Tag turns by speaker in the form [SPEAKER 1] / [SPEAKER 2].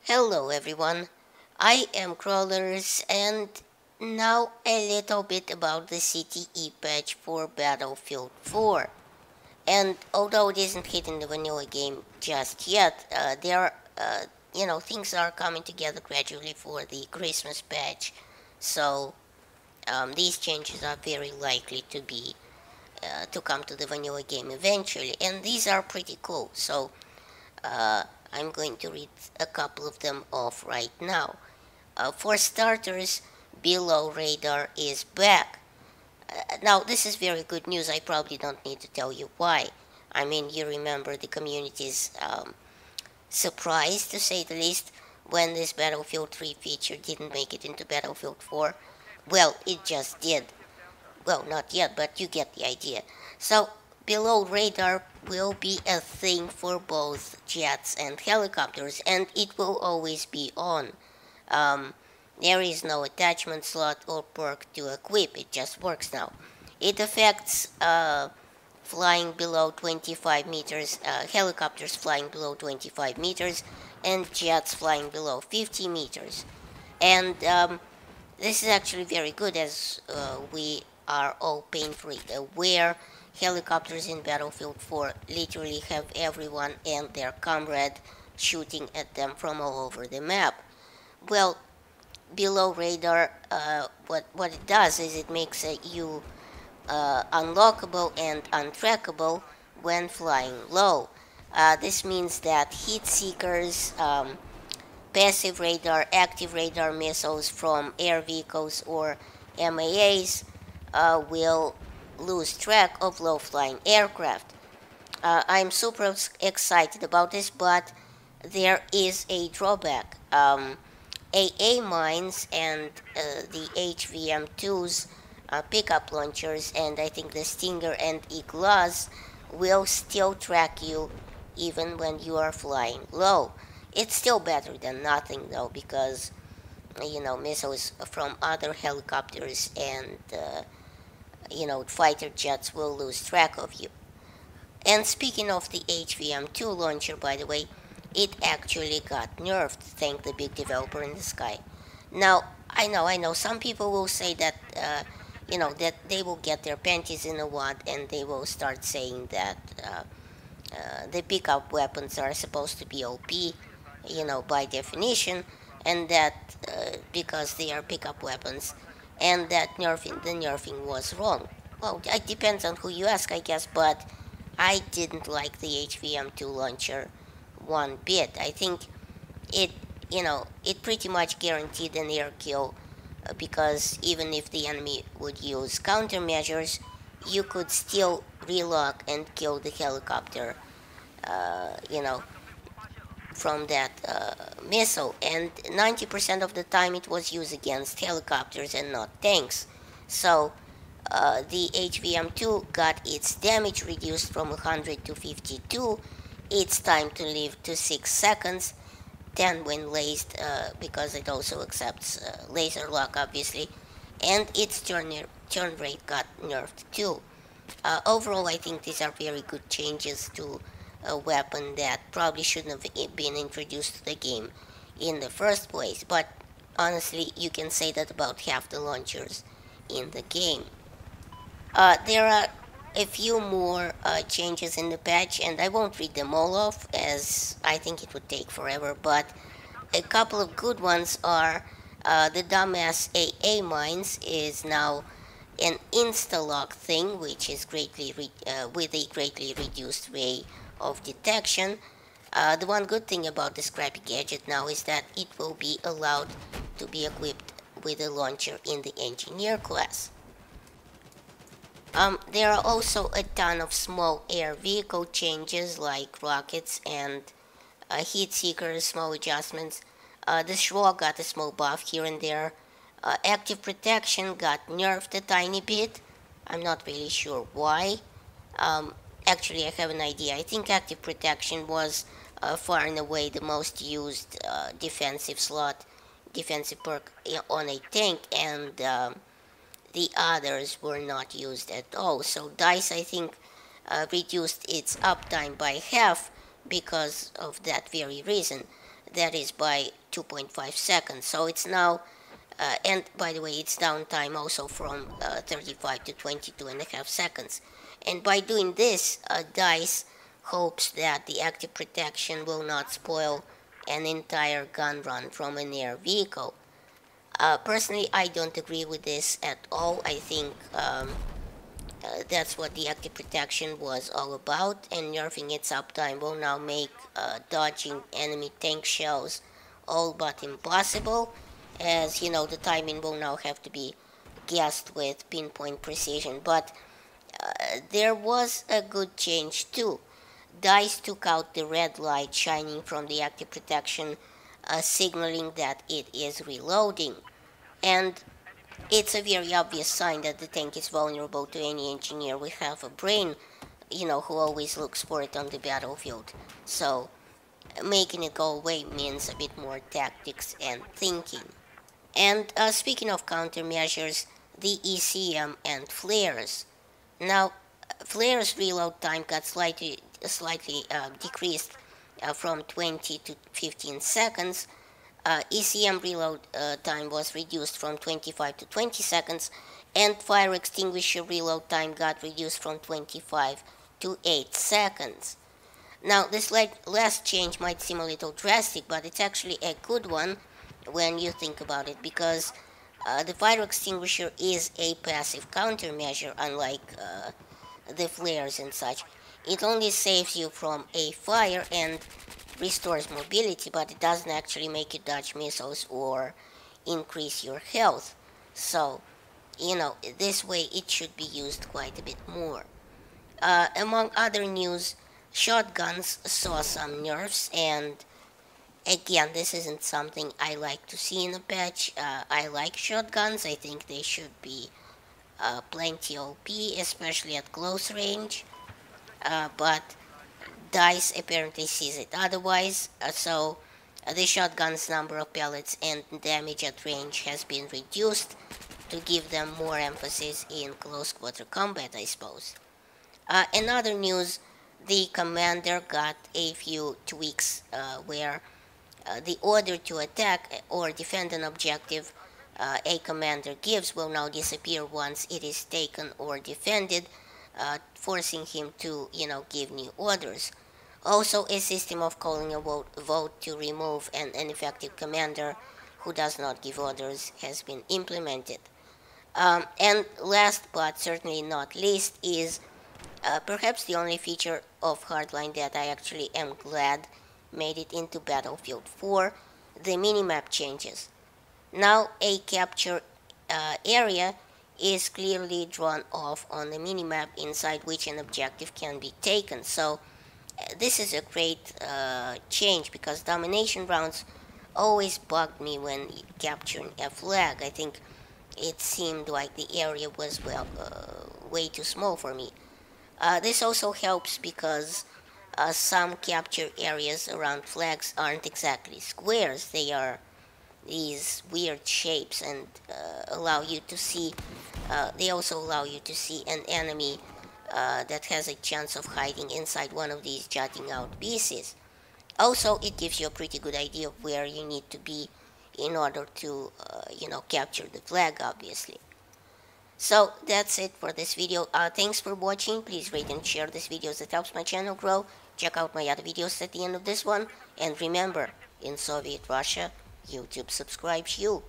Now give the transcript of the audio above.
[SPEAKER 1] Hello everyone, I am Crawlers and now a little bit about the CTE patch for Battlefield 4. And although it isn't hitting the vanilla game just yet, things are coming together gradually for the Christmas patch. So these changes are very likely to come to the vanilla game eventually, and these are pretty cool. So uh, I'm going to read a couple of them off right now. For starters, Below Radar is back. Now, this is very good news. I probably don't need to tell you why. I mean, you remember the community's surprise, to say the least, when this Battlefield 3 feature didn't make it into Battlefield 4. Well, it just did. Well, not yet, but you get the idea. So, Below Radar will be a thing for both jets and helicopters, and it will always be on. Um, there is no attachment slot or perk to equip, it just works now. It affects flying below 25 meters, helicopters flying below 25 meters, and jets flying below 50 meters. And this is actually very good, as we are all painfully aware. Helicopters in Battlefield 4 literally have everyone and their comrade shooting at them from all over the map. Well, Below Radar, what it does is it makes you unlockable and untrackable when flying low. This means that heat seekers, passive radar, active radar missiles from air vehicles or MAAs will lose track of low-flying aircraft. I'm super excited about this, but there is a drawback. AA mines and the HVM2's pickup launchers, and I think the Stinger and Iglas will still track you even when you are flying low. It's still better than nothing though, because missiles from other helicopters and fighter jets will lose track of you. And speaking of the HVM2 launcher, by the way, it actually got nerfed, thank the big developer in the sky. Now, I know, some people will say that, that they will get their panties in a wad and they will start saying that the pickup weapons are supposed to be OP, by definition, and that because they are pickup weapons, and that the nerfing was wrong. Well, it depends on who you ask, I guess, but I didn't like the HVM2 launcher one bit. I think it, it pretty much guaranteed an air kill because even if the enemy would use countermeasures, you could still relock and kill the helicopter, uh, you know, from that missile. And 90% of the time it was used against helicopters and not tanks. So the HVM2 got its damage reduced from 100 to 52, its time to live to 6 seconds, 10 when laced, because it also accepts laser lock obviously, and its turn rate got nerfed too. Overall, I think these are very good changes to a weapon that probably shouldn't have been introduced to the game in the first place, but honestly, you can say that about half the launchers in the game. There are a few more changes in the patch, and I won't read them all off as I think it would take forever, but a couple of good ones are the dumbass AA mines is now an insta-lock thing, which is with a greatly reduced way of detection. The one good thing about the scrappy gadget now is that it will be allowed to be equipped with a launcher in the engineer class. There are also a ton of small air vehicle changes like rockets and heat seekers, small adjustments. The Schwa got a small buff here and there. Active protection got nerfed a tiny bit. I'm not really sure why. Actually, I have an idea. I think active protection was far and away the most used defensive perk on a tank, and the others were not used at all. So DICE, I think, reduced its uptime by half because of that very reason. that is by 2.5 seconds. So it's now, and by the way, its downtime also from 35 to 22.5 seconds. And by doing this, DICE hopes that the active protection will not spoil an entire gun run from an air vehicle. Personally, I don't agree with this at all. I think that's what the active protection was all about, and nerfing its uptime will now make dodging enemy tank shells all but impossible, as you know, the timing will now have to be guessed with pinpoint precision. But there was a good change too. DICE took out the red light shining from the active protection, signaling that it is reloading. And it's a very obvious sign that the tank is vulnerable to any engineer with half a brain, who always looks for it on the battlefield. So, making it go away means a bit more tactics and thinking. And speaking of countermeasures, the ECM and flares. Now, flares reload time got slightly decreased from 20 to 15 seconds. ECM reload time was reduced from 25 to 20 seconds, and fire extinguisher reload time got reduced from 25 to 8 seconds. Now, this last change might seem a little drastic, but it's actually a good one when you think about it, because the fire extinguisher is a passive countermeasure, unlike the flares and such. It only saves you from a fire and restores mobility, but it doesn't actually make you dodge missiles or increase your health. So, this way it should be used quite a bit more. Among other news, shotguns saw some nerfs, and again, this isn't something I like to see in a patch. I like shotguns. I think they should be plenty OP, especially at close range. But DICE apparently sees it otherwise, so the shotgun's number of pellets and damage at range has been reduced to give them more emphasis in close quarter combat, I suppose. In other news, the commander got a few tweaks where the order to attack or defend an objective a commander gives will now disappear once it is taken or defended, forcing him to, give new orders. Also, a system of calling a vote to remove an ineffective commander who does not give orders has been implemented. And last but certainly not least is perhaps the only feature of Hardline that I actually am glad made it into Battlefield 4, the minimap changes. Now a capture area is clearly drawn off on the minimap inside which an objective can be taken. So this is a great change, because domination rounds always bugged me when capturing a flag. I think it seemed like the area was, way too small for me. This also helps because some capture areas around flags aren't exactly squares. They are these weird shapes, and allow you to see, they also allow you to see an enemy that has a chance of hiding inside one of these jutting out pieces. Also, it gives you a pretty good idea of where you need to be in order to, capture the flag, obviously. So that's it for this video. Thanks for watching. Please rate and share this video as it helps my channel grow. Check out my other videos at the end of this one. And remember, in Soviet Russia, YouTube subscribes you.